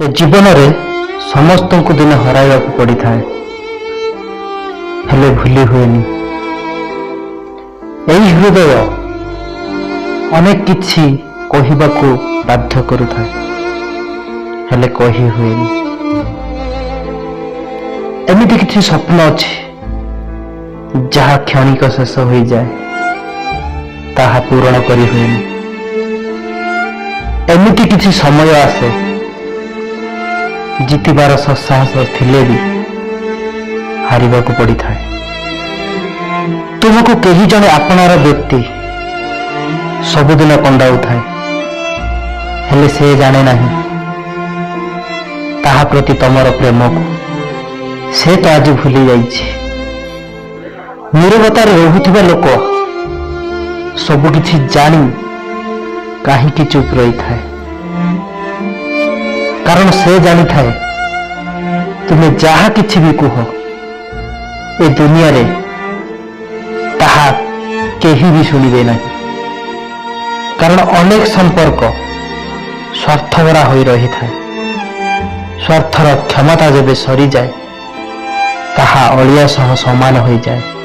ए जीवन में समस्त को दिन हराइवा पड़ी था हेले भूली हुएनी। यही हृदय अनेक किछि कहबाकू बाध्य करुଥାଏ हेले कही हुएनी। एमिति किछि स्वप्न अछि जहा क्षणिक शेष हो जाए ताहा पूरण करी हुएनी। एमिति किछि समय आसे जीतिबार ससाहस थिले भी हारिबा को पड़ी था। तुमको कही जने आपनार व्यक्ति सबुदिन कंडाऊ थाए हेले से जाने नहीं ताहा प्रति तमर प्रेम को से तो आज भूली जाइछि। नीरवतार रहुथिबा लोक सबु किछि जानी काहीकि चुप रही थाए कारण से जानी थाए तुम्हें जहा किछि भी कह ए दुनिया रे ताहा केही भी सुनिबे नहीं कारण अनेक संपर्क स्वार्थभरा होई रही थाए। स्वार्थर क्षमता जेबे सरी जाए ताहा अलिया सह समान हो जाए।